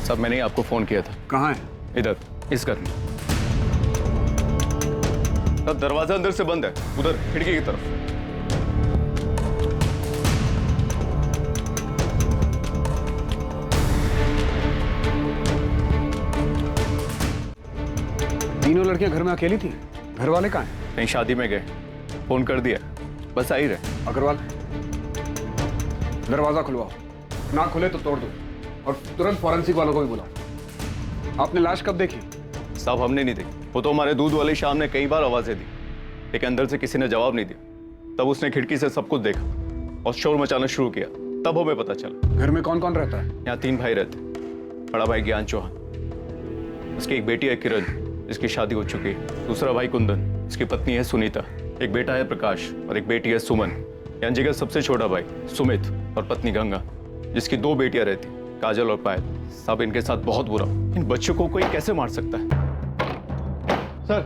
सब मैंने ही आपको फोन किया था। कहाँ है? इधर, इस घर में। अब दरवाजा अंदर से बंद है, उधर खिड़की की तरफ। तीनों लड़कियां घर में अकेली थी? घर वाले कहाँ हैं? कहीं शादी में गए, फोन कर दिया, बस आ ही रहे। अग्रवाल, दरवाजा खुलवाओ, ना खुले तो तोड़ दो और तुरंत फॉरेंसिक वालों को भी बुलाओ। आपने लाश कब देखी? साहब हमने नहीं देखी, वो तो हमारे दूध वाली शाम ने कई बार आवाजें दी, लेकिन अंदर से किसी ने जवाब नहीं दिया। तब उसने खिड़की से सब कुछ देखा और शोर मचाना शुरू किया, तब हमें पता चला। घर में कौन कौन रहता है? यहाँ 3 भाई रहते। बड़ा भाई ज्ञान चौहान, उसकी एक बेटी है किरण, जिसकी शादी हो चुकी है। दूसरा भाई कुंदन, इसकी पत्नी है सुनीता। एक बेटा है प्रकाश और एक बेटी है सुमन। यांजी का सबसे छोटा भाई सुमित और पत्नी गंगा, जिसकी 2 बेटियां रहती, काजल और पायल। सब इनके साथ बहुत बुरा। इन बच्चों को कोई कैसे मार सकता है? सर,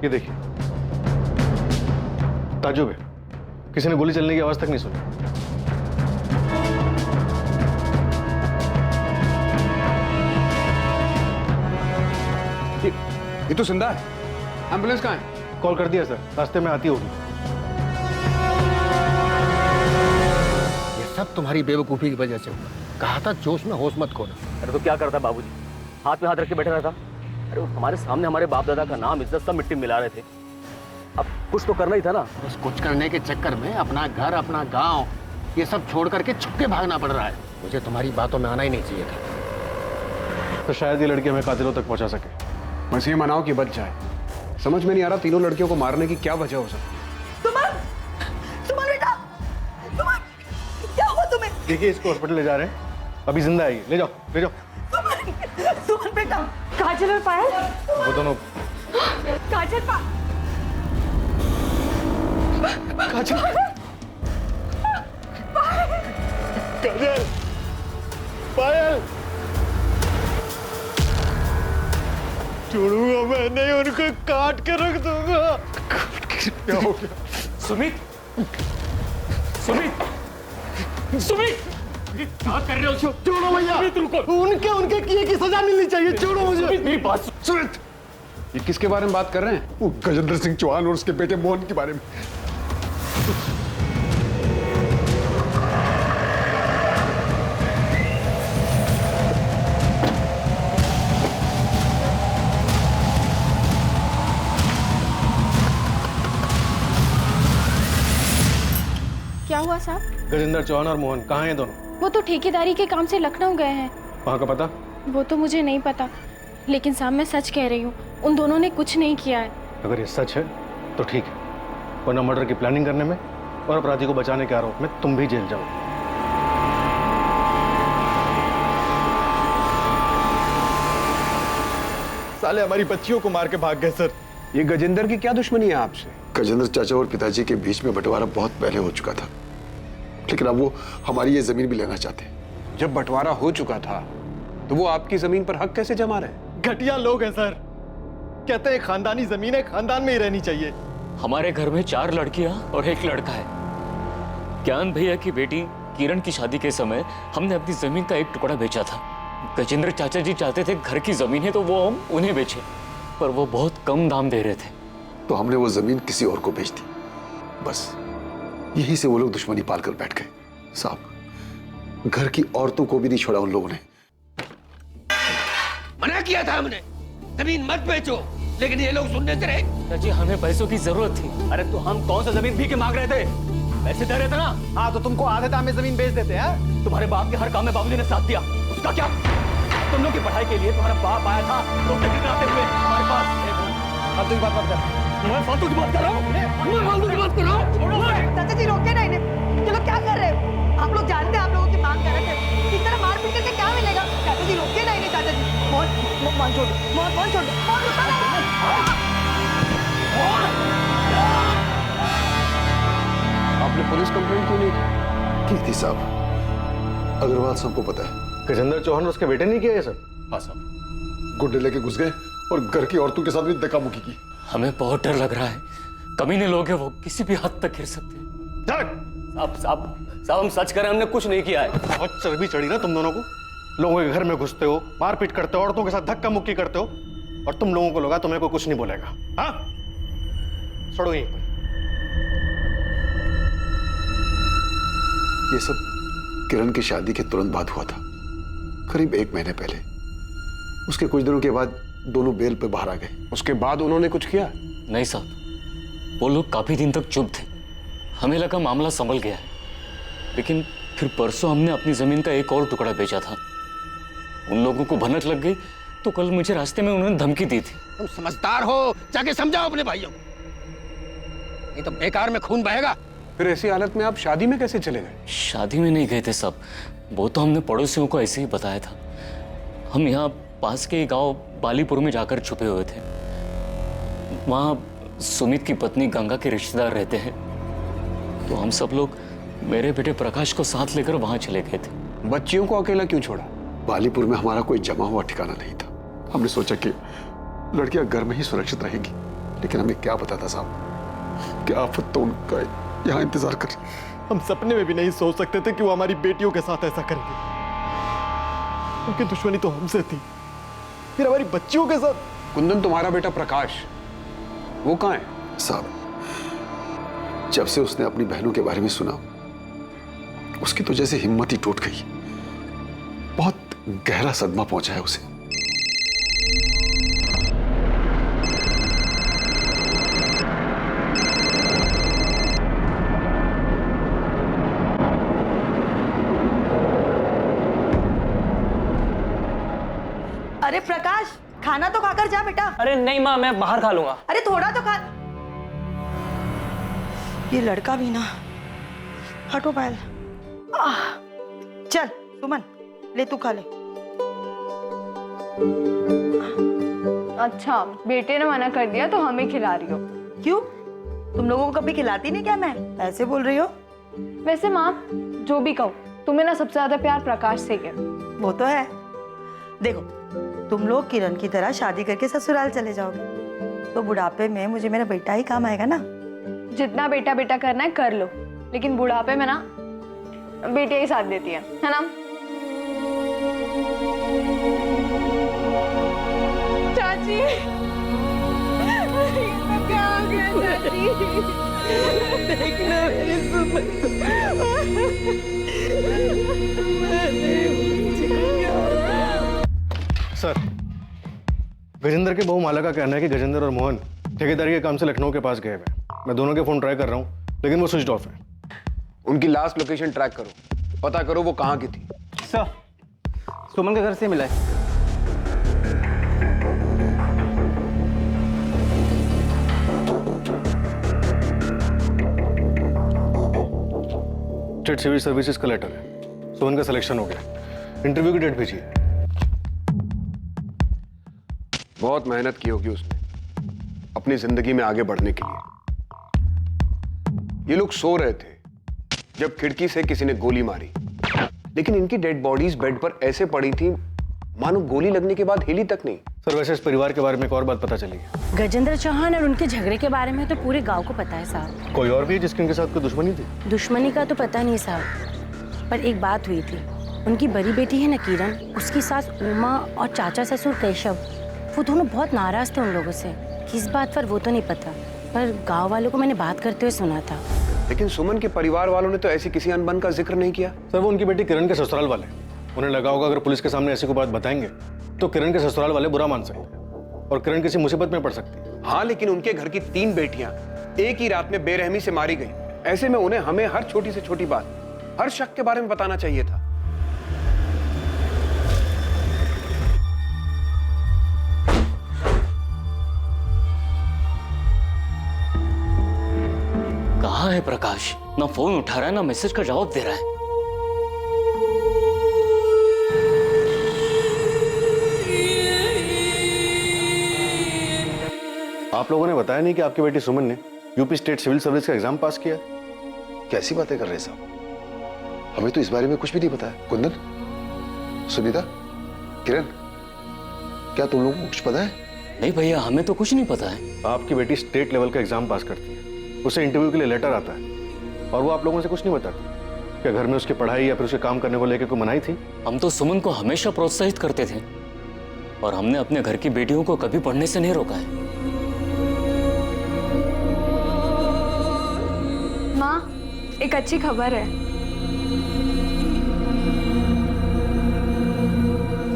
ये देखिए, ताजुब है, किसी ने गोली चलने की आवाज तक नहीं सुनी। ये तो जिंदा है। एम्बुलेंस कहाँ है? कॉल कर दिया सर, रास्ते में आती होगी। ये सब तुम्हारी बेवकूफी की वजह से हुआ। कहा था जोश में होश मत खोना। अरे तो क्या करता बाबूजी, हाथ में हाथ रख के बैठा रहता। अरे हमारे सामने हमारे बाप दादा का नाम इज्जत सब मिट्टी में मिला रहे थे। अब कुछ तो करना ही था ना। बस कुछ करने के चक्कर में अपना घर, अपना गांव ये सब छोड़ करके छुपके भागना पड़ रहा है। मुझे तुम्हारी बातों में आना ही नहीं चाहिए था। तो शायद ये लड़की हमें कातिलों तक पहुंचा सके। बस ये मनाओ कि बच जाए। समझ में नहीं आ रहा तीनों लड़कियों को मारने की क्या वजह हो सकती। सुमन, सुमन बेटा, सुमन, क्या हुआ तुम्हें? देखिए, इसको हॉस्पिटल ले जा रहे हैं, अभी जिंदा है ये। ले जाओ, ले जाओ। सुमन, सुमन बेटा। काजल और पायल? वो दोनों। काजल काजल, काजल, पायल, छोड़ूंगा मैं नहीं, उनको काट के रख दूंगा। क्या हो गया? सुमित, सुमित, सुमित, क्या कर रहे हो? छोड़ो भैया, उनके किए की सजा मिलनी चाहिए। छोड़ो मुझे। मेरी बात सुमित, ये किसके बारे में बात कर रहे हैं? वो गजेंद्र सिंह चौहान और उसके बेटे मोहन के बारे में। क्या हुआ साहब? गजेंद्र चौहान और मोहन कहाँ हैं दोनों? वो तो ठेकेदारी के काम से लखनऊ गए हैं। वहाँ का पता? वो तो मुझे नहीं पता, लेकिन साहब मैं सच कह रही हूँ, उन दोनों ने कुछ नहीं किया है। अगर ये सच है तो ठीक है, वरना मर्डर की प्लानिंग करने में और अपराधी को बचाने के आरोप में तुम भी जेल जाओ। साले हमारी बच्चियों को मार के भाग गए सर। ये गजेंद्र की क्या दुश्मनी है आपसे? गजेंद्र चाचा और पिताजी के बीच में बंटवारा बहुत पहले हो चुका था, लेकिन अब वो हमारी ये जमीन भी लेना चाहते हैं। जब बंटवारा हो चुका था तो वो आपकी जमीन पर हक कैसे जमा रहे? घटिया लोग हैं सर, कहते हैं खानदानी जमीन है, खानदान में ही रहनी चाहिए। हमारे घर में 4 लड़कियां और 1 लड़का है। ज्ञान भैया की बेटी किरण की शादी के समय हमने अपनी जमीन का 1 टुकड़ा बेचा था। गजेंद्र चाचा जी चाहते थे घर की जमीन है तो वो हम उन्हें बेचे, पर वो बहुत कम दाम दे रहे थे, तो हमने वो जमीन किसी और को बेच दी। बस यही से वो लोग दुश्मनी पालकर बैठ गए। साहब, घर की औरतों को भी नहीं छोड़ा उन लोगों ने। मना किया था हमने, जमीन मत बेचो, लेकिन ये लोग सुनने से रहे। चाची हमें पैसों की जरूरत थी। अरे तो हम कौन सा जमीन भी के मांग रहे थे? पैसे दे रहे थे ना। हाँ, तो तुमको आधे दाम में जमीन बेच देते हैं। तुम्हारे बाप के हर काम में बाबूजी ने साथ दिया, उसका क्या? तुम लोग की पढ़ाई के लिए तुम्हारा बाप आया था तो टिकट कराते हुए हमारे पास। अब तो बात मत कर, मैं फालतू की बात कर रहा हूँ। मैं फालतू की बात कर रहा हूँ। चाचा जी रोके ना इन्हें। ये लोग क्या कर रहे हो? आप लोग जानते हैं आप लोगों की मांग कर रहे थे, इस तरह मार पीट करके क्या मिलेगा? चाचा जी रोके ना इन्हें। चाचा जी मोहन छोड़ दो, मोहन छोड़ दो। आपने पुलिस कंप्लेंट क्यों नहीं की? की थी साहब, अग्रवाल सबको पता है। गजेंद्र चौहान और उसके बेटे नहीं किया ये सब? हाँ साहब। गुड्डे लेके घुस गए और घर की औरतों के साथ भी धक्का मुक्की की। हमें बहुत डर लग रहा है, कमीने लोग हैं, वो किसी भी हद तक गिर सकते हैं। चल, साहब हम सच करें, हमने कुछ नहीं किया है। बहुत चर्बी चढ़ी ना तुम दोनों को। लोगों के घर में घुसते हो, मारपीट करते हो, औरतों के साथ धक्का मुक्की करते हो, और तुम लोगों को लगा तुम्हें कोई कुछ नहीं बोलेगा। हाँ, छोड़ो यहीं पर। ये सब किरण की शादी के तुरंत बाद हुआ था, करीब 1 महीने पहले। उसके कुछ दिनों के बाद दोनों बेल पे बाहर आ गए। उसके बाद उन्होंने कुछ किया? नहीं साहब, वो लोग काफी दिन तक चुप थे। हमें लगा मामला संभल गया है, लेकिन फिर परसों हमने अपनी जमीन का एक और टुकड़ा बेचा था। उन लोगों को भनक लग गई तो कल मुझे रास्ते में उन्होंने धमकी दी थी। तुम समझदार हो, जाके समझाओ अपने भाइयों को, नहीं तो बेकार में खून बहेगा। फिर ऐसी हालत में आप शादी में कैसे चले गए? शादी में नहीं गए थे साहब, वो तो हमने पड़ोसियों को ऐसे ही बताया था। हम यहाँ पास के गांव बालीपुर में जाकर छुपे हुए थे। वहाँ सुमित की पत्नी गंगा के रिश्तेदार रहते हैं, तो हम सब लोग मेरे बेटे प्रकाश को साथ लेकर वहाँ चले गए थे। बच्चियों को अकेला क्यों छोड़ा? बालीपुर में हमारा कोई जमा हुआ ठिकाना नहीं था। हमने सोचा कि लड़कियां घर में ही सुरक्षित रहेंगी, लेकिन हमें क्या पता था साहब कि आफत तो उनका यहाँ इंतजार कर। हम सपने में भी नहीं सोच सकते थे कि वो हमारी बेटियों के साथ ऐसा करेंगे। उनकी दुश्मनी तो हमसे थी, फिर हमारी बच्चियों के साथ। कुंदन, तुम्हारा बेटा प्रकाश वो कहाँ है? साहब, जब से उसने अपनी बहनों के बारे में सुना, उसकी तो जैसे हिम्मत ही टूट गई। बहुत गहरा सदमा पहुंचा है उसे। अरे प्रकाश, खाना तो खाकर जा बेटा। अरे नहीं माँ, मैं बाहर खा लूंगा। अरे थोड़ा तो खा। ये लड़का भी ना। हटो पायल। चल सुमन, ले तू खा ले। अच्छा, बेटे ने मना कर दिया तो हमें खिला रही हो? क्यों, तुम लोगों को कभी खिलाती नहीं क्या? मैं ऐसे बोल रही हो? वैसे माँ, जो भी कहो, तुम्हें ना सबसे ज्यादा प्यार प्रकाश से है। वो तो है। देखो, तुम लोग किरण की तरह शादी करके ससुराल चले जाओगे तो बुढ़ापे में मुझे मेरा बेटा ही काम आएगा ना। जितना बेटा बेटा करना है कर लो, लेकिन बुढ़ापे में ना बेटियां ही साथ देती है ना? चाची, क्या हो गया चाची? देखना सर, गजेंद्र के बहू माला का कहना है कि गजेंद्र और मोहन ठेकेदारी के काम से लखनऊ के पास गए हुए। मैं दोनों के फोन ट्राई कर रहा हूँ, लेकिन वो स्विच ऑफ है। उनकी लास्ट लोकेशन ट्रैक करो, पता करो वो कहाँ की थी। सर, सुमन के घर से मिला है। स्टेट सिविल सर्विसेज का लेटर है। सुमन का सिलेक्शन हो गया, इंटरव्यू की डेट भेजिए। बहुत मेहनत की होगी उसने अपनी जिंदगी में आगे बढ़ने के लिए। ये लोग सो रहे थे जब खिड़की से किसी ने गोली मारी, लेकिन इनकी डेड बॉडीज बेड पर ऐसे पड़ी थी मानो गोली लगने के बाद हिली तक नहीं। सर, वैसे इस परिवार के बारे में एक और बात पता चली है। गजेंद्र चौहान और उनके झगड़े के बारे में तो पूरे गांव को पता है साहब। कोई और भी है जिसकी उनके साथ कोई दुश्मनी थी? दुश्मनी का तो पता नहीं साहब, पर एक बात हुई थी। उनकी बड़ी बेटी है ना किरण, उसकी सास उमा और चाचा ससुर केशव, वो दोनों बहुत नाराज थे उन लोगों से। किस बात पर वो तो नहीं पता, पर गांव वालों को मैंने बात करते हुए सुना था। लेकिन सुमन के परिवार वालों ने तो ऐसी किसी अनबन का जिक्र नहीं किया। सर, वो उनकी बेटी किरण के ससुराल वाले, उन्हें लगा होगा अगर पुलिस के सामने ऐसी कोई बात बताएंगे तो किरण के ससुराल वाले बुरा मान सकते हैं और किरण किसी मुसीबत में पड़ सकती है। हाँ, लेकिन उनके घर की 3 बेटियां एक ही रात में बेरहमी से मारी गई। ऐसे में उन्हें हमें हर छोटी से छोटी बात, हर शक के बारे में बताना चाहिए था। कहाँ है प्रकाश? ना फोन उठा रहा है, ना मैसेज का जवाब दे रहा है। आप लोगों ने बताया नहीं कि आपकी बेटी सुमन ने यूपी स्टेट सिविल सर्विस का एग्जाम पास किया? कैसी बातें कर रहे हैं साहब? हमें तो इस बारे में कुछ भी नहीं पता है। कुंदन, सुनीता, किरण, क्या तुम लोगों को कुछ पता है? नहीं भैया, हमें तो कुछ नहीं पता है। आपकी बेटी स्टेट लेवल का एग्जाम पास करती है, उसे इंटरव्यू के लिए लेटर आता है और वो आप लोगों से कुछ नहीं बताती। क्या घर में उसकी पढ़ाई या फिर उसके काम करने को लेकर कोई मनाही थी? हम तो सुमन को हमेशा प्रोत्साहित करते थे और हमने अपने घर की बेटियों को कभी पढ़ने से नहीं रोका है। माँ, एक अच्छी खबर है।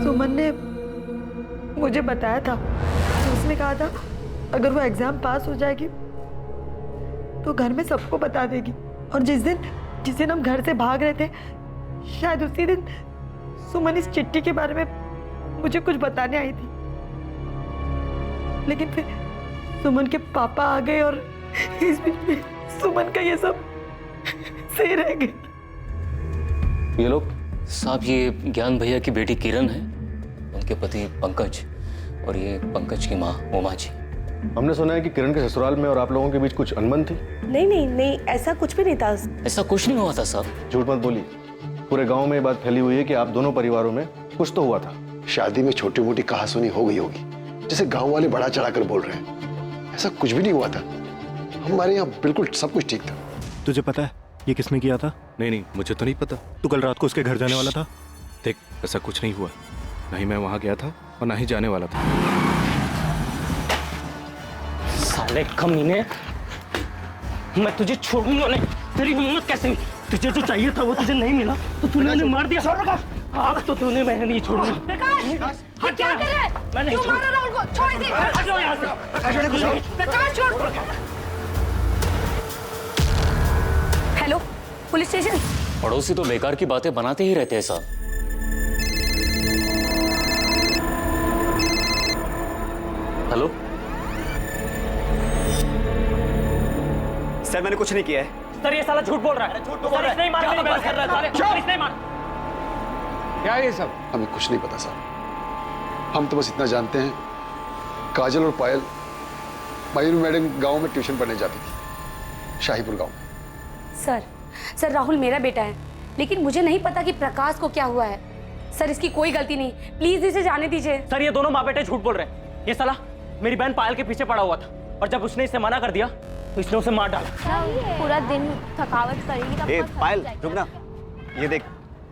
सुमन ने मुझे बताया था, उसने कहा था अगर वो एग्जाम पास हो जाएगी तो घर में सबको बता देगी। और जिस दिन हम घर से भाग रहे थे, शायद उसी दिन सुमन इस चिट्ठी के बारे में मुझे कुछ बताने आई थी। लेकिन फिर सुमन के पापा आ गए और इस बीच में सुमन का ये सब सही रह गया। ये लोग साहब, ये ज्ञान भैया की बेटी किरण है, उनके पति पंकज, और ये पंकज की माँ उमा जी। हमने सुना है कि किरण के ससुराल में और आप लोगों के बीच कुछ अनबन थी। नहीं, ऐसा कुछ भी नहीं था। ऐसा कुछ नहीं हुआ था साहब। झूठ मत बोलिए, पूरे गांव में ये बात फैली हुई है कि आप दोनों परिवारों में कुछ तो हुआ था। शादी में छोटी मोटी कहासुनी हो गई होगी, जैसे गांव वाले बढ़ा चढ़ाकर बोल रहे हैं। ऐसा कुछ भी नहीं हुआ था। हमारे यहाँ बिल्कुल सब कुछ ठीक था। तुझे पता है ये किसने किया था? नहीं, मुझे तो नहीं पता। तू कल रात को उसके घर जाने वाला था? देख, ऐसा कुछ नहीं हुआ। ना ही मैं वहां गया था और ना ही जाने वाला था। साले कमीने, मैं तुझे छोड़ूंगा नहीं। तेरी हिम्मत कैसे हुई? तुझे जो चाहिए था वो तुझे नहीं मिला तो तूने उन्हें मार दिया। अब तो तूने, मैं नहीं छोड़ूंगा। प्रकाश, ये क्या कर रहा है? मैं नहीं क्यों मार रहा है राहुल को? छोड़ दे। हटो यहाँ से। प्रकाश छोड़। Hello, police station. पड़ोसी तो बेकार की बातें बनाते ही रहते हैं साहब। हेलो सर, मैंने कुछ नहीं किया है। सर, ये साला झूठ बोल रहा है। झूठ बोल रहा है। नहीं मार, नहीं कर रहा है। पुलिस नहीं मार। क्या ये सब? हमें कुछ नहीं पता साहब। हम तो बस इतना जानते हैं, काजल और पायल मयूर मैडम गांव में ट्यूशन पढ़ने जाती थी, शाहीपुर गांव में। सर राहुल मेरा बेटा है, लेकिन मुझे नहीं पता कि प्रकाश को क्या हुआ है। सर, इसकी कोई गलती नहीं, प्लीज इसे जाने दीजिए। सर, ये दोनों माँ बेटे झूठ बोल रहे हैं। ये साला मेरी बहन पायल के पीछे पड़ा हुआ था और जब उसने इसे मना कर दिया तो इसने उसे मार डाला। पूरा दिन थकावट करेगी तब तक पायल, थक रुक ना। ये देख,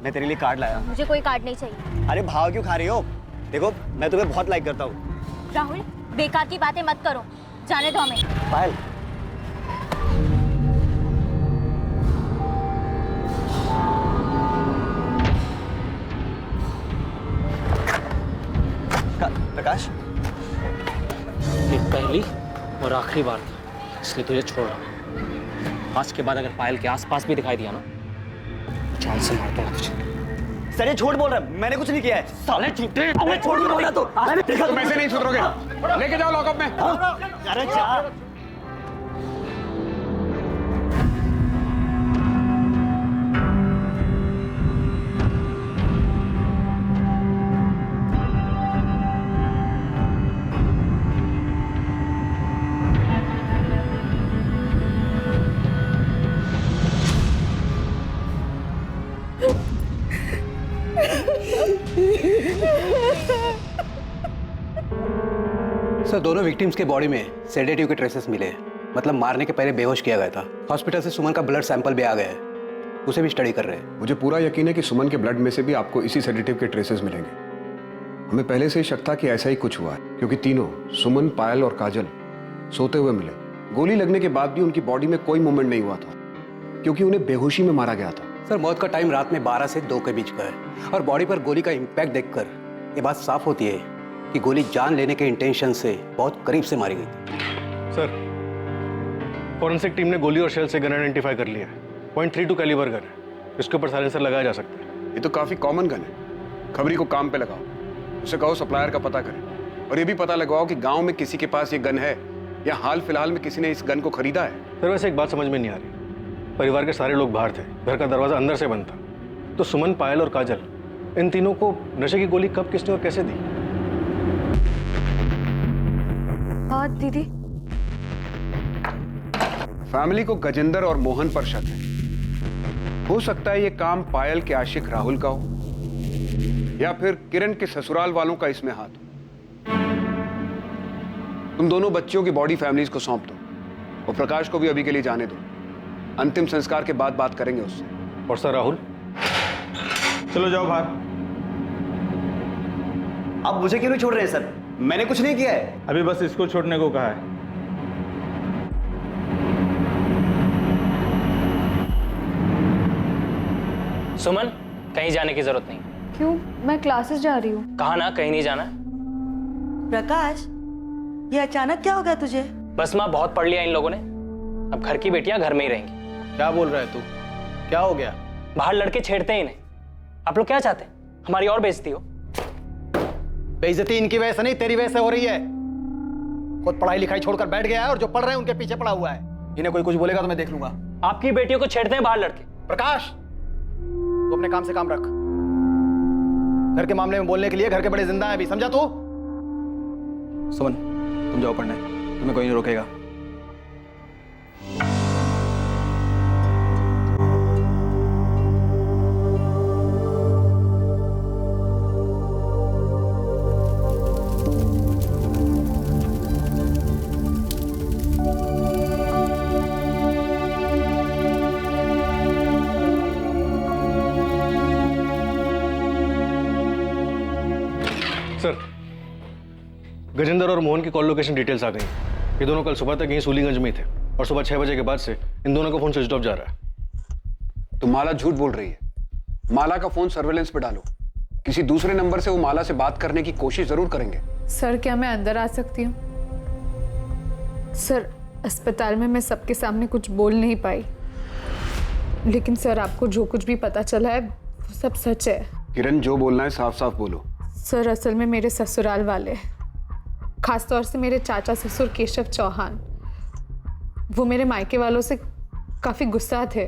मैं तेरे लिए कार्ड लाया। मुझे कोई कार्ड नहीं चाहिए। अरे भाव क्यों खा रही हो? देखो, मैं तुम्हें बहुत लाइक करता हूँ। राहुल, बेकार की बातें मत करो, जाने दो हमें। पायल, प्रकाश, ये पहली और आखिरी बार था, इसलिए तुझे छोड़ रहा हूं। आज के बाद अगर पायल के आसपास भी दिखाई दिया ना, जान से मार दूंगा तुझे। सर, ये झूठ बोल रहा है, मैंने कुछ नहीं किया है। साले झूठे, तुम्हें छोड़ दूंगा बोला तो। तुम ऐसे नहीं सुधरोगे। लेके जाओ लॉकअप में। अरे जा। सर, दोनों विक्टिम्स के बॉडी में सेडेटिव के ट्रेसेस मिले हैं, मतलब मारने के पहले बेहोश किया गया था। हॉस्पिटल से सुमन का ब्लड सैंपल भी आ गया है, उसे भी स्टडी कर रहे हैं। मुझे पूरा यकीन है कि सुमन के ब्लड में से भी आपको इसी सेडेटिव के ट्रेसेस मिलेंगे। हमें पहले से ही शक था कि ऐसा ही कुछ हुआ है, क्योंकि तीनों सुमन, पायल और काजल सोते हुए मिले। गोली लगने के बाद भी उनकी बॉडी में कोई मूवमेंट नहीं हुआ था, क्योंकि उन्हें बेहोशी में मारा गया था। सर, मौत का टाइम रात में 12 से 2 के बीच का है और बॉडी पर गोली का इम्पैक्ट देखकर ये बात साफ होती है कि गोली जान लेने के इंटेंशन से बहुत करीब से मारी गई थी। सर, फॉरेंसिक टीम ने गोली और शेल से गन आइडेंटिफाई कर लिया है। .32 कैलिबर गन है, इसके ऊपर साइलेंसर लगाया जा सकता है। ये तो काफी कॉमन गन है। खबरी को काम पे लगाओ, उसे कहो सप्लायर का पता करे और ये भी पता लगाओ कि गांव में किसी के पास ये गन है या हाल फिलहाल में किसी ने इस गन को खरीदा है। सर, वैसे एक बात समझ में नहीं आ रही। परिवार के सारे लोग बाहर थे, घर का दरवाजा अंदर से बंद था, तो सुमन, पायल और काजल, इन तीनों को नशे की गोली कब, किसने और कैसे दी? हाँ दीदी। फैमिली को गजेंद्र और मोहन पर शक है, हो सकता है ये काम पायल के आशिक राहुल का हो या फिर किरण के ससुराल वालों का इसमें हाथ हो। तुम दोनों बच्चियों की बॉडी फैमिलीज को सौंप दो और प्रकाश को भी अभी के लिए जाने दो। अंतिम संस्कार के बाद बात करेंगे उससे। और सर राहुल, चलो जाओ बाहर। आप मुझे क्यों नहीं छोड़ रहे हैं सर? मैंने कुछ नहीं किया है। अभी बस इसको छोड़ने को कहा है। सुमन, कहीं जाने की जरूरत नहीं। क्यों? मैं क्लासेस जा रही हूँ। कहा ना कहीं नहीं जाना। प्रकाश, ये अचानक क्या हो गया तुझे? बस माँ, बहुत पढ़ लिया इन लोगों ने। अब घर की बेटियां घर में ही रहेंगी। क्या बोल रहा है तू? क्या हो गया? बाहर लड़के छेड़ते हैं इन्हें। आप लोग क्या चाहते हैं? हमारी और बेइज्जती हो? बेइज्जती इनकी वजह से नहीं, तेरी वजह से हो रही है। खुद पढ़ाई लिखाई छोड़कर बैठ गया है और जो पढ़ रहे हैं उनके पीछे पड़ा हुआ है। इन्हें कोई कुछ बोलेगा तो मैं देख लूंगा। आपकी बेटियों को छेड़ते हैं बाहर लड़के। प्रकाश, तू अपने काम से काम रख। घर के मामले में बोलने के लिए घर के बड़े जिंदा हैं अभी, समझा तू? सुमन, तुम जाओ पढ़ने, तुम्हें कोई नहीं रोकेगा। सर, गजेंद्र और मोहन की कॉल लोकेशन डिटेल्स आ गई। ये दोनों कल सुबह तक यहीं सूलीगंज में ही थे और सुबह 6 बजे के बाद से इन दोनों का फोन स्विच ऑफ जा रहा है। तो माला झूठ बोल रही है। माला का फोन सर्वेलेंस पे डालो। किसी दूसरे नंबर से वो माला से बात करने की कोशिश जरूर करेंगे। सर, क्या मैं अंदर आ सकती हूँ? सर, अस्पताल में मैं सबके सामने कुछ बोल नहीं पाई, लेकिन सर आपको जो कुछ भी पता चला है वो सब सच है। किरण, जो बोलना है साफ साफ बोलो। सर, असल में मेरे ससुराल वाले, खासतौर से मेरे चाचा ससुर केशव चौहान, वो मेरे मायके वालों से काफ़ी गुस्सा थे।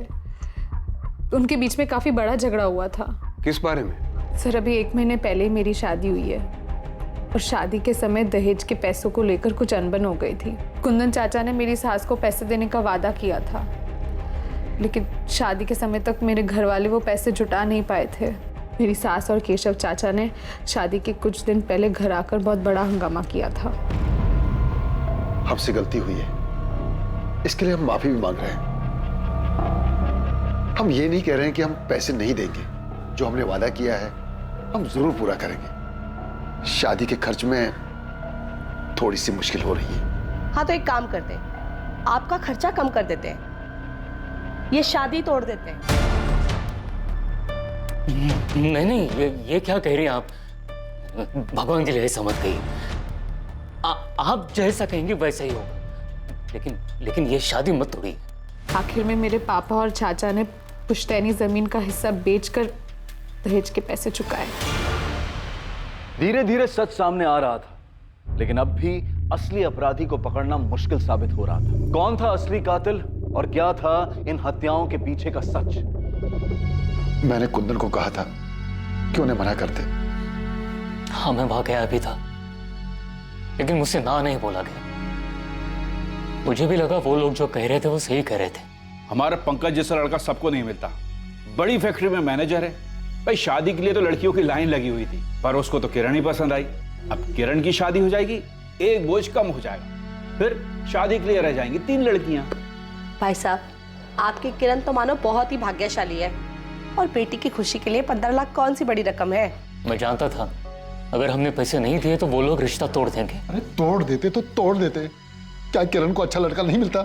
उनके बीच में काफ़ी बड़ा झगड़ा हुआ था। किस बारे में? सर, अभी 1 महीने पहले ही मेरी शादी हुई है और शादी के समय दहेज के पैसों को लेकर कुछ अनबन हो गई थी। कुंदन चाचा ने मेरी सास को पैसे देने का वादा किया था, लेकिन शादी के समय तक मेरे घर वाले वो पैसे जुटा नहीं पाए थे। मेरी सास और केशव चाचा ने शादी के कुछ दिन पहले घर आकर बहुत बड़ा हंगामा किया था। हमसे गलती हुई है, इसके लिए हम माफी भी मांग रहे हैं। हम ये नहीं कह रहे हैं कि हम पैसे नहीं देंगे। जो हमने वादा किया है हम जरूर पूरा करेंगे। शादी के खर्च में थोड़ी सी मुश्किल हो रही है। हाँ, तो एक काम करते हैं, आपका खर्चा कम कर देते हैं, ये शादी तोड़ देते हैं। नहीं नहीं, ये क्या कह रही हैं आप? भगवान के लिए ऐसा मत कहिए। आप जैसा कहेंगे वैसा ही होगा, लेकिन ये शादी मत तोड़िए। आखिर में मेरे पापा और चाचा ने पुश्तैनी जमीन का हिस्सा बेचकर दहेज के पैसे चुकाए। धीरे धीरे सच सामने आ रहा था, लेकिन अब भी असली अपराधी को पकड़ना मुश्किल साबित हो रहा था। कौन था असली कातिल और क्या था इन हत्याओं के पीछे का सच? मैंने कुंदन को कहा था कि उन्हें मना कर दे। हाँ, मैं वहां गया भी था, लेकिन मुझसे ना नहीं बोला गया। मुझे भी लगा वो लोग जो कह रहे थे वो सही कह रहे थे। हमारा पंकज जैसा लड़का सबको नहीं मिलता। बड़ी फैक्ट्री में मैनेजर है भाई। शादी के लिए तो लड़कियों की लाइन लगी हुई थी, पर उसको तो किरण ही पसंद आई। अब किरण की शादी हो जाएगी, एक बोझ कम हो जाएगा, फिर शादी के लिए रह जाएंगी 3 लड़कियां। भाई साहब, आपकी किरण तो मानो बहुत ही भाग्यशाली है, और बेटी की खुशी के लिए 15 लाख कौन सी बड़ी रकम है। मैं जानता था अगर हमने पैसे नहीं दिए तो वो लोग रिश्ता तोड़ देंगे। अरे तोड़ देते तो तोड़ देते, क्या किरण को अच्छा लड़का नहीं मिलता?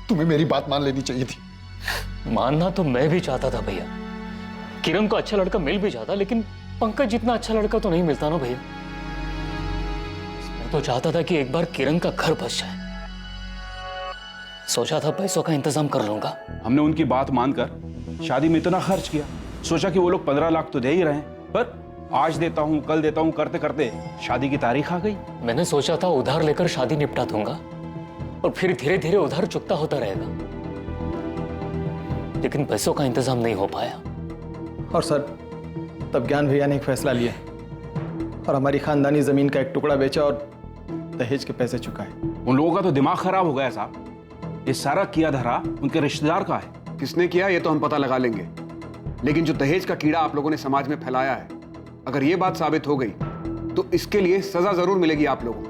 तुम्हें मेरी बात मान लेनी चाहिए थी। मानना तो मैं भी चाहता था भैया, किरण को अच्छा लड़का मिल भी जाता, लेकिन पंकज जितना अच्छा लड़का तो नहीं मिलता ना भैया। मैं तो चाहता था कि एक बार किरण का घर बस जाए। सोचा था पैसों का इंतजाम कर लूंगा। हमने उनकी बात मानकर शादी में इतना खर्च किया, सोचा कि वो लोग 15 लाख तो दे ही रहे हैं, पर आज देता हूं कल देता हूं करते करते शादी की तारीख आ गई। मैंने सोचा था उधार लेकर शादी निपटा दूंगा और फिर धीरे धीरे उधार चुकता होता रहेगा, लेकिन पैसों का इंतजाम नहीं हो पाया। और सर, तब ज्ञान भैया ने एक फैसला लिया और हमारी खानदानी जमीन का एक टुकड़ा बेचा और दहेज के पैसे चुकाए। उन लोगों का तो दिमाग खराब हो गया साहब। ये सारा किया धरा उनके रिश्तेदार का है। किसने किया ये तो हम पता लगा लेंगे, लेकिन जो दहेज का कीड़ा आप लोगों ने समाज में फैलाया है, अगर ये बात साबित हो गई तो इसके लिए सजा जरूर मिलेगी आप लोगों को।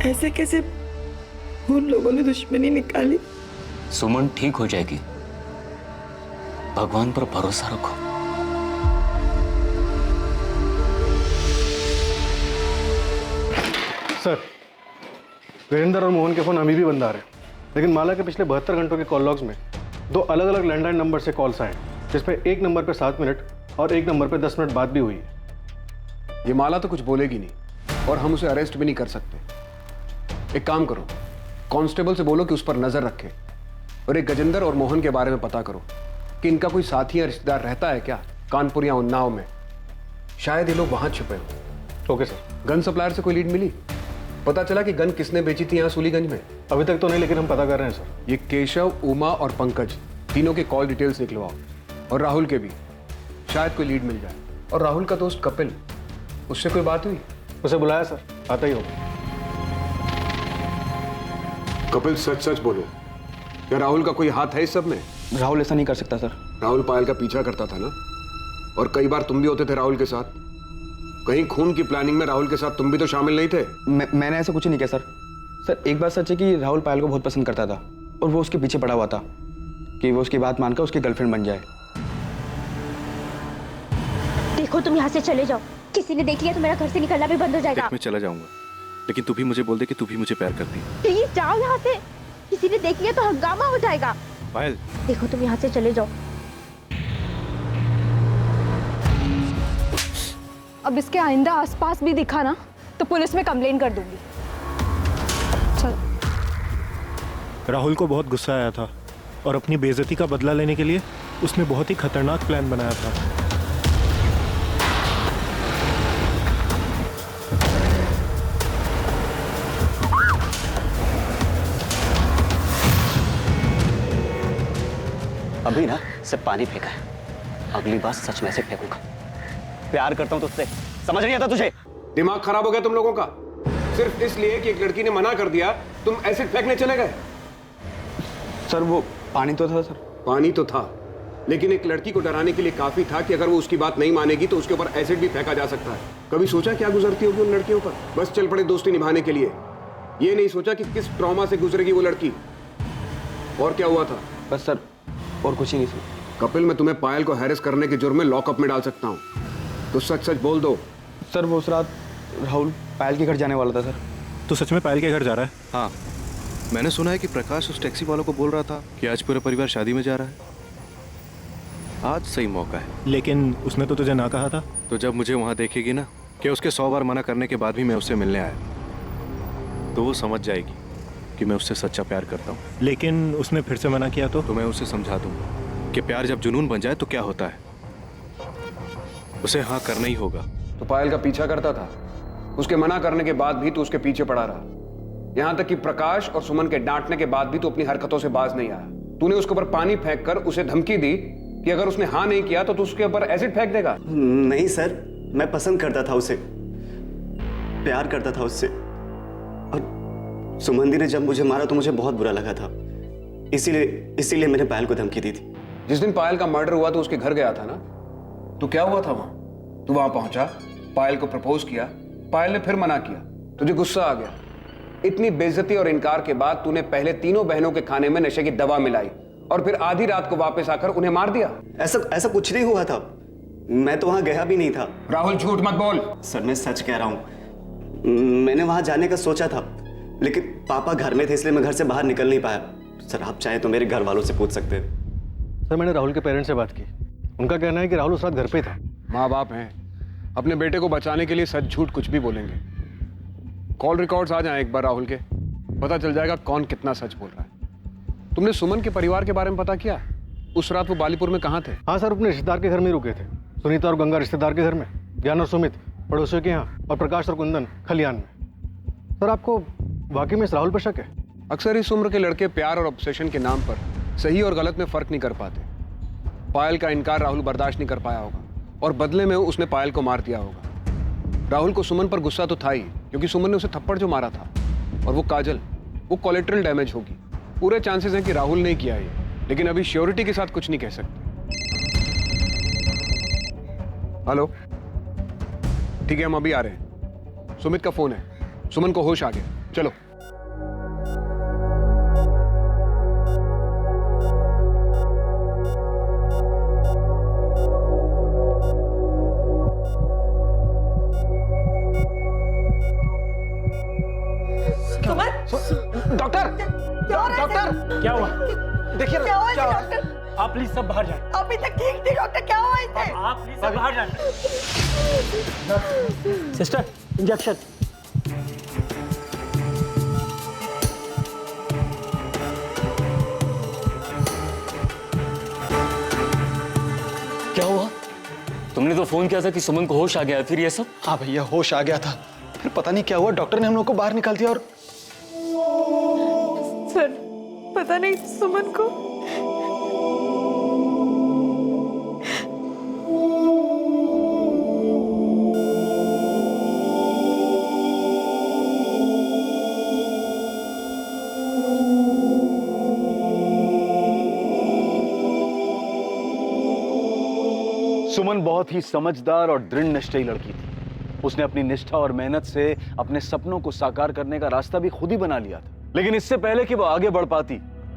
ऐसे कैसे उन लोगों ने दुश्मनी निकाली? सुमन ठीक हो जाएगी, भगवान पर भरोसा रखो। सर, वीरेंद्र और मोहन के फोन अभी भी बंद आ रहे हैं, लेकिन माला के पिछले 72 घंटों के कॉल लॉग्स में 2 अलग अलग लैंडलाइन नंबर से कॉल्स आए, जिसपे एक नंबर पे 7 मिनट और एक नंबर पे 10 मिनट बात भी हुई है। ये माला तो कुछ बोलेगी नहीं और हम उसे अरेस्ट भी नहीं कर सकते। एक काम करो, कांस्टेबल से बोलो कि उस पर नजर रखे और एक गजेंद्र और मोहन के बारे में पता करो कि इनका कोई साथी या रिश्तेदार रहता है क्या कानपुर या उन्नाव में। शायद ये लोग वहां छुपे हो। Okay sir. गन सप्लायर से कोई लीड मिली? पता चला कि गन किसने बेची थी यहाँ सूलीगंज में? अभी तक तो नहीं, लेकिन हम पता कर रहे हैं सर। ये केशव, उमा और पंकज तीनों के कॉल डिटेल्स निकलवाओ और राहुल के भी, शायद कोई लीड मिल जाए। और राहुल का दोस्त कपिल, उससे कोई बात हुई? उसे बुलाया सर, आता ही होगा। कपिल सच सच बोलो, क्या राहुल का कोई हाथ है इस सब में? राहुल ऐसा नहीं कर सकता सर। राहुल पायल का पीछा करता था ना, और कई बार तुम भी होते थे राहुल के साथ। कहीं खून की प्लानिंग में राहुल के साथ तुम भी तो शामिल नहीं थे? मैंने ऐसा कुछ नहीं किया सर। सर एक बात सच है कि राहुल पायल को बहुत पसंद करता था और वो उसके पीछे पड़ा हुआ था कि वो उसकी बात मानकर उसकी गर्लफ्रेंड बन जाए। देखो तुम यहाँ से चले जाओ, किसी ने देख लिया तो मेरा घर से निकलना भी बंद हो जाएगा। मैं चला जाऊंगा, लेकिन तू भी मुझे बोल दे कि तू भी मुझे प्यार करती है। प्लीज जाओ यहाँ से, किसी ने देख लिया तो हंगामा हो जाएगा। पायल, देखो तुम यहाँ से चले जाओ। अब इसके आइंदा आसपास भी दिखा ना तो पुलिस में कंप्लेन कर दूंगी। चल। राहुल को बहुत गुस्सा आया था और अपनी बेइज्जती का बदला लेने के लिए उसने बहुत ही खतरनाक प्लान बनाया था। अभी ना सिर्फ पानी फेंका है, अगली बार सच में से फेंकूंगा। प्यार करता हूं तुझसे, समझ नहीं आता तुझे? दिमाग खराब हो गया तुम लोगों का? सिर्फ इसलिए कि एक लड़की ने मना कर दिया तुम एसिड फेंकने चले गए? सर वो पानी तो था सर। पानी तो था, लेकिन एक लड़की को डराने के लिए काफी था कि अगर वो उसकी बात नहीं मानेगी तो उसके ऊपर एसिड भी फेंका जा सकता है। कभी सोचा क्या गुजरती होगी उन लड़कियों पर? बस चल पड़े दोस्ती निभाने के लिए। ये नहीं सोचा कि किस ट्रॉमा से गुजरेगी वो लड़की। और क्या हुआ था? बस सर, और कुछ ही नहीं सर। कपिल, मैं तुम्हें पायल को हैरेस करने के जुर्म में लॉकअप में डाल सकता हूँ, तो सच सच बोल दो। सर वो उस रात राहुल पायल के घर जाने वाला था सर। तो सच में पायल के घर जा रहा है? हाँ, मैंने सुना है कि प्रकाश उस टैक्सी वालों को बोल रहा था कि आज पूरा परिवार शादी में जा रहा है। आज सही मौका है। लेकिन उसने तो तुझे ना कहा था। तो जब मुझे वहां देखेगी ना कि उसके 100 बार मना करने के बाद भी मैं उससे मिलने आया, तो वो समझ जाएगी कि मैं उससे सच्चा प्यार करता हूँ। लेकिन उसने फिर से मना किया तो मैं उसे समझा दूंगा कि प्यार जब जुनून बन जाए तो क्या होता है, उसे हाँ करना ही होगा। तो पायल का पीछा करता था, उसके मना करने के बाद भी तो उसके पीछे पड़ा रहा, यहां तक कि प्रकाश और सुमन के डांटने के बाद भी तो अपनी हरकतों से बाज नहीं आया। तूने उसके ऊपर पानी फेंक कर उसे धमकी दी कि अगर उसने हाँ नहीं किया तो तू उसके ऊपर एसिड फेंक देगा। नहीं सर, मैं पसंद करता था उसे, प्यार करता था उससे, और सुमन दी ने जब मुझे मारा तो मुझे बहुत बुरा लगा था, इसीलिए मैंने पायल को धमकी दी थी। जिस दिन पायल का मर्डर हुआ तो उसके घर गया था ना, तो क्या हुआ था वहां? तू वहां पहुंचा, पायल को प्रपोज किया, पायल ने फिर मना किया, तुझे गुस्सा आ गया। इतनी बेइज्जती और इनकार के बाद तूने पहले तीनों बहनों के खाने में नशे की दवा मिलाई और फिर आधी रात को वापस आकर उन्हें मार दिया। ऐसा कुछ नहीं हुआ था, मैं तो वहां गया भी नहीं था। राहुल झूठ मत बोल। सर मैं सच कह रहा हूं, मैंने वहां जाने का सोचा था, लेकिन पापा घर में थे इसलिए मैं घर से बाहर निकल नहीं पाया। सर आप चाहें तो मेरे घर वालों से पूछ सकते हैं। सर मैंने राहुल के पेरेंट्स से बात की, उनका कहना है कि राहुल उस रात घर पे था। माँ बाप हैं, अपने बेटे को बचाने के लिए सच झूठ कुछ भी बोलेंगे। कॉल रिकॉर्ड्स आ जाएं एक बार राहुल के, पता चल जाएगा कौन कितना सच बोल रहा है। तुमने सुमन के परिवार के बारे में पता किया? उस रात वो बालीपुर में कहाँ थे? हाँ सर, अपने रिश्तेदार के घर में रुके थे। सुनीता और गंगा रिश्तेदार के घर में, ज्ञान और सुमित पड़ोसियों के यहाँ, और प्रकाश और कुंदन खलियान में। सर आपको वाकई में इस राहुल पर शक है? अक्सर इस उम्र के लड़के प्यार और ऑब्सेशन के नाम पर सही और गलत में फर्क नहीं कर पाते। पायल का इनकार राहुल बर्दाश्त नहीं कर पाया होगा और बदले में उसने पायल को मार दिया होगा। राहुल को सुमन पर गुस्सा तो था ही, क्योंकि सुमन ने उसे थप्पड़ जो मारा था, और वो काजल, वो कोलेट्रल डैमेज होगी। पूरे चांसेस हैं कि राहुल ने किया है, लेकिन अभी श्योरिटी के साथ कुछ नहीं कह सकते। हेलो, ठीक है हम अभी आ रहे हैं। सुमित का फोन है, सुमन को होश आ गया, चलो। डॉक्टर, डॉक्टर क्या हुआ? देखिए क्या हुआ क्या हुआ? डॉक्टर? आप प्लीज सब बाहर जाएं। अभी तक ठीक थी डॉक्टर, क्या हुआ इसे? आप प्लीज सब बाहर जाएं। Sister, injection. क्या हुआ? तुमने तो फोन किया था कि सुमन को होश आ गया, फिर ये सब? हाँ भैया, होश आ गया था, फिर पता नहीं क्या हुआ, डॉक्टर ने हम लोग को बाहर निकाल दिया। और सर पता नहीं सुमन को सुमन बहुत ही समझदार और दृढ़ निश्चयी लड़की थी। उसने अपनी निष्ठा और मेहनत से अपने सपनों को साकार करने का रास्ता भी खुद ही बना लिया था। लेकिन इससे पहले कि वो आगे बढ़ पाती,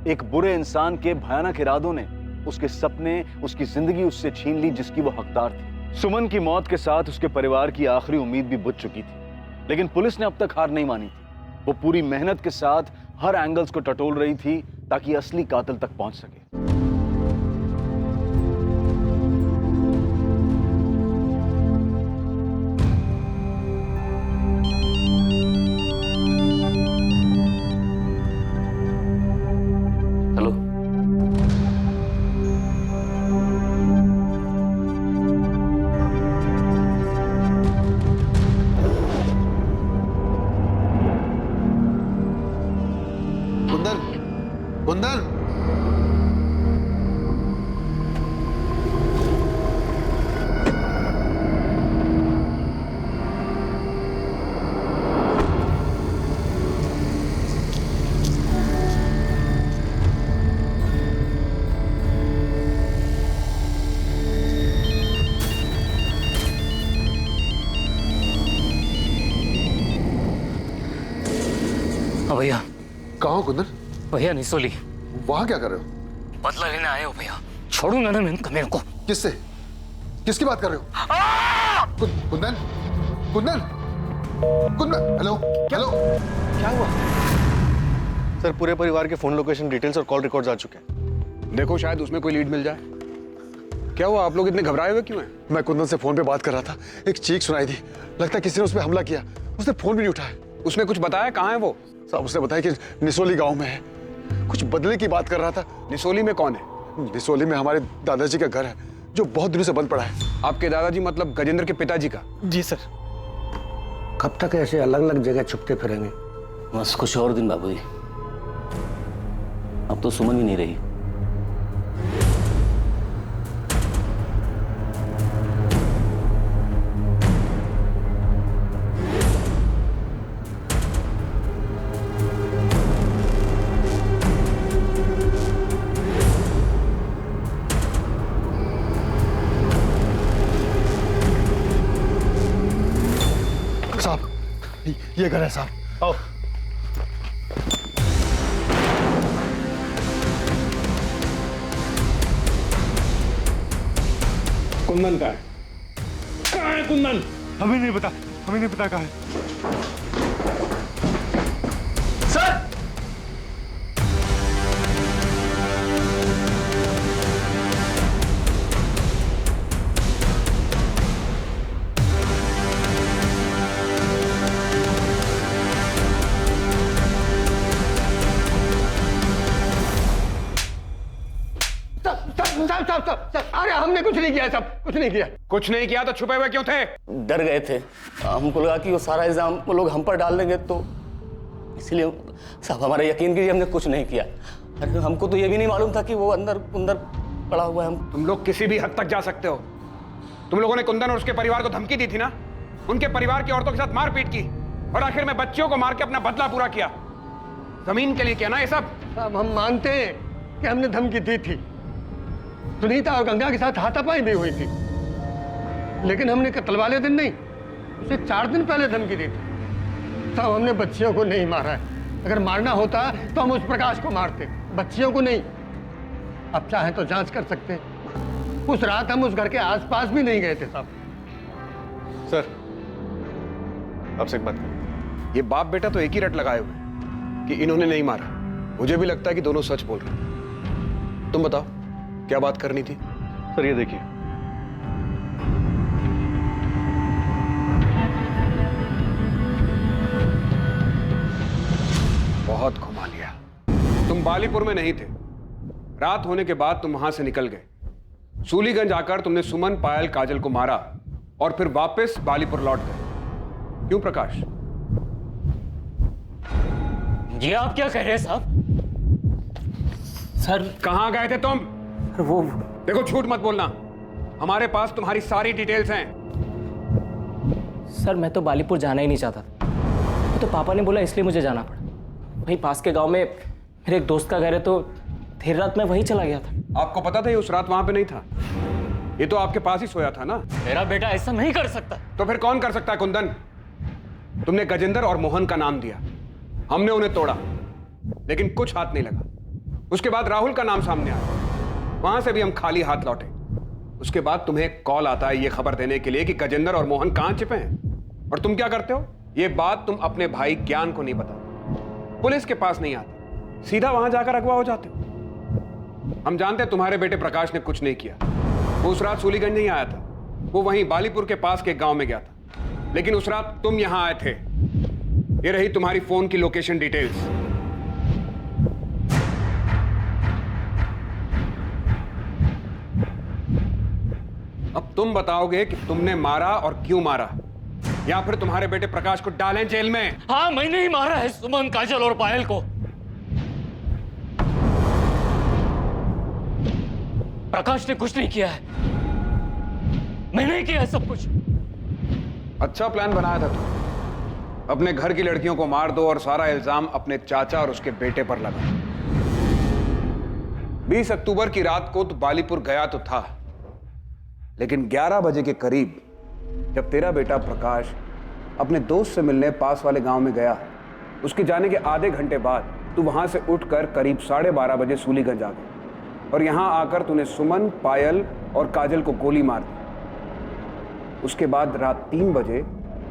एक बुरे इंसान के भयानक इरादों ने उसके सपने, उसकी जिंदगी उससे छीन ली जिसकी वो हकदार थी। सुमन की मौत के साथ उसके परिवार की आखिरी उम्मीद भी बुझ चुकी थी, लेकिन पुलिस ने अब तक हार नहीं मानी थी। वो पूरी मेहनत के साथ हर एंगल्स को टटोल रही थी ताकि असली कातिल तक पहुंच सके। कुंदन, हाँ भैया। कहाँ हो कुंदन? भैया निसोली। वहां क्या कर रहे हो? बदला लेने आए हो भैया, छोड़ूंगा ना मैं मेरे को। किससे? किसकी बात कर रहे हो? कुंदन, कुंदन, कुंदन, हेलो, हेलो, क्या हुआ? सर पूरे परिवार के फोन लोकेशन डिटेल्स और कॉल रिकॉर्ड्स आ चुके हैं। देखो शायद उसमें कोई लीड मिल जाए। क्या हुआ, आप लोग इतने घबराए हुए क्यों हैं? मैं कुंदन से फोन पे बात कर रहा था, एक चीख सुनाई दी, लगता है किसी ने उस पर हमला किया। उसने फोन भी नहीं उठाया। उसने कुछ बताया? कहाँ है वो? साहब उसने बताया कि निसोली गांव में है, कुछ बदले की बात कर रहा था। निसोली में कौन है? निसोली में हमारे दादाजी का घर है जो बहुत दिनों से बंद पड़ा है। आपके दादाजी मतलब गजेंद्र के पिताजी का? जी सर। कब तक ऐसे अलग अलग जगह छुपते फिरेंगे? बस कुछ और दिन बाबूजी, अब तो सुमन भी नहीं रही। ये घर है साहब, आओ। कुंदन का है? कहाँ है कुंदन? हमें नहीं पता, हमें नहीं पता कहाँ है। सर! अरे हमने कुछ नहीं किया, सब कुछ नहीं किया। कुछ नहीं किया तो छुपे हुए क्यों थे? डर गए थे, हमको लगा कि वो सारा इल्जाम वो लोग हम पर डाल देंगे, तो इसलिए साहब हमारा यकीन कीजिए हमने कुछ नहीं किया। अरे हमको तो ये भी नहीं मालूम था कि वो अंदर अंदर पड़ा हुआ है। हम तुम लोग किसी भी हद तक जा सकते हो। तुम लोगों ने कुंदन और उसके परिवार को धमकी दी थी ना, उनके परिवार की औरतों के साथ मारपीट की और आखिर में बच्चियों को मार के अपना बदला पूरा किया। जमीन के लिए किया ना ये सब? साहब हम मानते हैं कि हमने धमकी दी थी, सुनीता और गंगा के साथ हाथापाई भी हुई थी, लेकिन हमने कत्ल वाले दिन नहीं, उसे 4 दिन पहले धमकी दी थी। साहब हमने बच्चियों को नहीं मारा है, अगर मारना होता तो हम उस प्रकाश को मारते, बच्चियों को नहीं। अब चाहे तो जांच कर सकते हैं, उस रात हम उस घर के आसपास भी नहीं गए थे साहब। सर, आपसे एक बात करें। ये बाप बेटा तो एक ही रट लगाए हुए कि इन्होंने नहीं मारा। मुझे भी लगता है कि दोनों सच बोल रहे हैं। तुम बताओ क्या बात करनी थी? सर ये देखिए, बहुत घुमा लिया। तुम बालीपुर में नहीं थे। रात होने के बाद तुम वहां से निकल गए। सूलीगंज आकर तुमने सुमन, पायल, काजल को मारा और फिर वापस बालीपुर लौट गए। क्यों प्रकाश? जी आप क्या कह रहे हैं साहब? सर कहां गए थे तुम? वो देखो झूठ मत बोलना, हमारे पास तुम्हारी सारी डिटेल्स हैं। सर मैं तो बालीपुर जाना ही नहीं चाहता था, वो तो पापा ने बोला इसलिए मुझे जाना पड़ा। वहीं पास के गांव में मेरे एक दोस्त का घर है, तो देर रात में वहीं चला गया था। आपको पता था ये उस रात वहां पे नहीं था? ये तो आपके पास ही सोया था ना? मेरा बेटा ऐसा नहीं कर सकता। तो फिर कौन कर सकता है कुंदन? तुमने गजेंद्र और मोहन का नाम दिया, हमने उन्हें तोड़ा, लेकिन कुछ हाथ नहीं लगा। उसके बाद राहुल का नाम सामने आया, वहां से भी हम खाली हाथ लौटे। उसके बाद तुम्हें कॉल आता है ये खबर देने के लिए कि गजेंद्र और मोहन कहां छिपे हैं। और तुम क्या करते हो? ये बात तुम अपने भाई ज्ञान को नहीं बताते, पुलिस के पास नहीं आते, सीधा वहां जाकर अगवा हो जाते हो। हम जानते हैं तुम्हारे बेटे प्रकाश ने कुछ नहीं किया। वो उस रात सूलीगंज नहीं आया था, वो वहीं बालीपुर के पास के गांव में गया था। लेकिन उस रात तुम यहां आए थे। ये रही तुम्हारी फोन की लोकेशन डिटेल्स। अब तुम बताओगे कि तुमने मारा और क्यों मारा, या फिर तुम्हारे बेटे प्रकाश को डालें जेल में? हाँ मैंने ही मारा है सुमन, काजल और पायल को। प्रकाश ने कुछ नहीं किया है, मैंने ही किया है सब कुछ। अच्छा प्लान बनाया था तुम, अपने घर की लड़कियों को मार दो और सारा इल्जाम अपने चाचा और उसके बेटे पर लगा। 20 अक्टूबर की रात को तो बालीपुर गया तो था, लेकिन 11 बजे के करीब जब तेरा बेटा प्रकाश अपने दोस्त से मिलने पास वाले गांव में गया, उसके जाने के आधे घंटे बाद तू वहां से उठकर करीब 12:30 बजे सूलीगंज आ गया और यहां आकर तूने सुमन, पायल और काजल को गोली मार दी। उसके बाद रात 3 बजे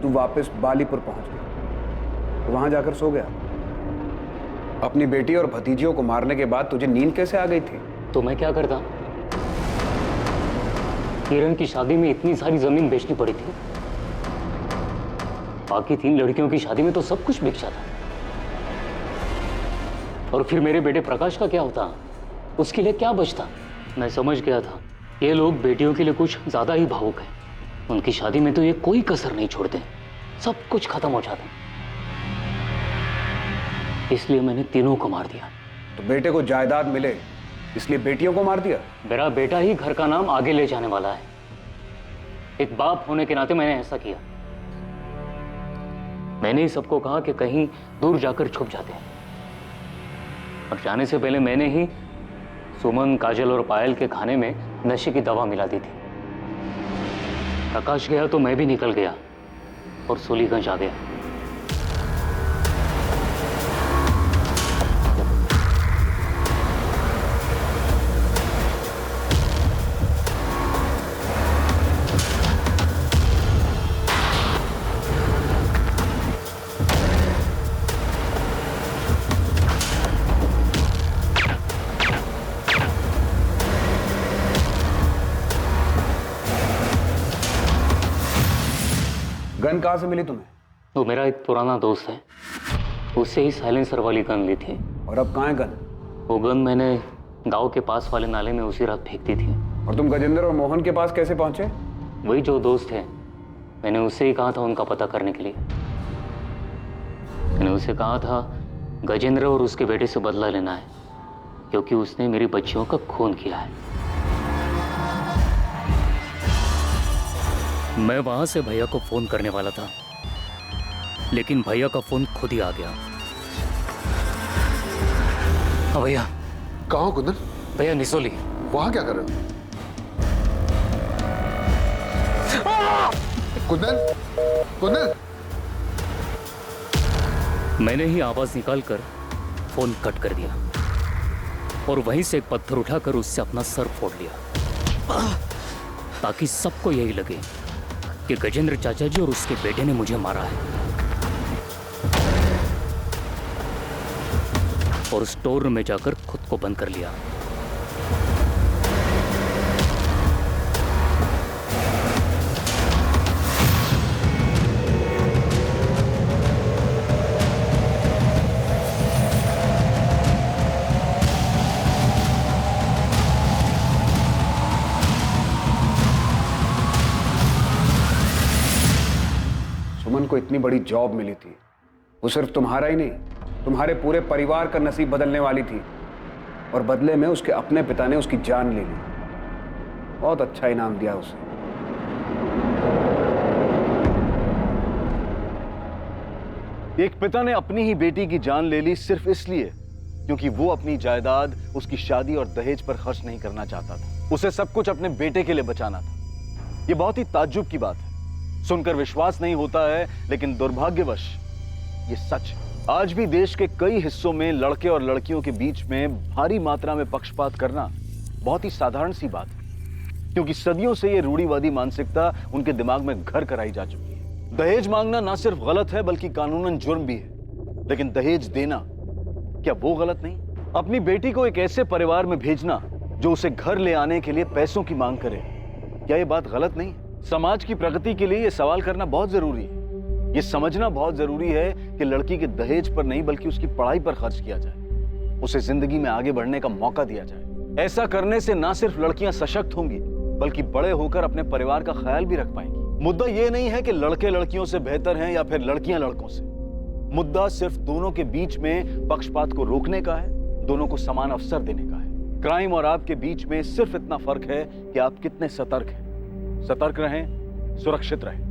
तू वापस बालीपुर पहुंच गया, वहां जाकर सो गया। अपनी बेटी और भतीजियों को मारने के बाद तुझे नींद कैसे आ गई थी? तो मैं क्या करता? किरण की शादी में इतनी सारी जमीन बेचनी पड़ी थी, बाकी 3 लड़कियों की शादी में तो सब कुछ बिक जाता। और फिर मेरे बेटे प्रकाश का क्या होता? उसके लिए क्या बचता? मैं समझ गया था ये लोग बेटियों के लिए कुछ ज्यादा ही भावुक हैं। उनकी शादी में तो ये कोई कसर नहीं छोड़ते, सब कुछ खत्म हो जाता। इसलिए मैंने तीनों को मार दिया। तो बेटे को जायदाद मिले इसलिए बेटियों को मार दिया? मेरा बेटा ही घर का नाम आगे ले जाने वाला है, एक बाप होने के नाते मैंने ऐसा किया। मैंने ही सबको कहा कि कहीं दूर जाकर छुप जाते हैं, और जाने से पहले मैंने ही सुमन, काजल और पायल के खाने में नशे की दवा मिला दी थी। प्रकाश गया तो मैं भी निकल गया और सूलीगंज आ गया। गन कहाँ से मिली तुम्हें? वो मेरा एक पुराना दोस्त है, उससे ही साइलेंसर वाली गन ली थी। और अब कहाँ है गन? वो गन मैंने गांव के पास वाले नाले में उसी रात फेंक दी थी। और तुम गजेंद्र और मोहन के पास कैसे पहुंचे? वही जो दोस्त है, मैंने उससे ही कहा था उनका पता करने के लिए। मैंने उसे कहा था गजेंद्र और उसके बेटे से बदला लेना है, क्योंकि उसने मेरी बच्चियों का खून किया है। मैं वहां से भैया को फोन करने वाला था, लेकिन भैया का फोन खुद ही आ गया। हाँ भैया। कहाँ हो कुंदन? भैया निसोली। वहां क्या कर रहे हो? कुंदन, कुंदन। मैंने ही आवाज निकालकर फोन कट कर दिया और वहीं से एक पत्थर उठाकर उससे अपना सर फोड़ लिया, ताकि सबको यही लगे कि गजेंद्र चाचा जी और उसके बेटे ने मुझे मारा है। और स्टोर रूम में जाकर खुद को बंद कर लिया। सुमन को इतनी बड़ी जॉब मिली थी, वो सिर्फ तुम्हारा ही नहीं, तुम्हारे पूरे परिवार का नसीब बदलने वाली थी। और बदले में उसके अपने पिता ने उसकी जान ले ली। बहुत अच्छा इनाम दिया उसे। एक पिता ने अपनी ही बेटी की जान ले ली सिर्फ इसलिए क्योंकि वो अपनी जायदाद, उसकी शादी और दहेज पर खर्च नहीं करना चाहता था। उसे सब कुछ अपने बेटे के लिए बचाना था। ये बहुत ही ताज्जुब की बात है, सुनकर विश्वास नहीं होता है, लेकिन दुर्भाग्यवश ये सच है। आज भी देश के कई हिस्सों में लड़के और लड़कियों के बीच में भारी मात्रा में पक्षपात करना बहुत ही साधारण सी बात है, क्योंकि सदियों से ये रूढ़िवादी मानसिकता उनके दिमाग में घर कराई जा चुकी है। दहेज मांगना ना सिर्फ गलत है बल्कि कानूनन जुर्म भी है, लेकिन दहेज देना क्या वो गलत नहीं? अपनी बेटी को एक ऐसे परिवार में भेजना जो उसे घर ले आने के लिए पैसों की मांग करे, क्या ये बात गलत नहीं? समाज की प्रगति के लिए ये सवाल करना बहुत जरूरी है। ये समझना बहुत जरूरी है कि लड़की के दहेज पर नहीं बल्कि उसकी पढ़ाई पर खर्च किया जाए, उसे जिंदगी में आगे बढ़ने का मौका दिया जाए। ऐसा करने से ना सिर्फ लड़कियां सशक्त होंगी बल्कि बड़े होकर अपने परिवार का ख्याल भी रख पाएंगी। मुद्दा ये नहीं है कि लड़के लड़कियों से बेहतर हैं या फिर लड़कियां लड़कों से। मुद्दा सिर्फ दोनों के बीच में पक्षपात को रोकने का है, दोनों को समान अवसर देने का है। क्राइम और आपके बीच में सिर्फ इतना फर्क है कि आप कितने सतर्क हैं। सतर्क रहें, सुरक्षित रहें।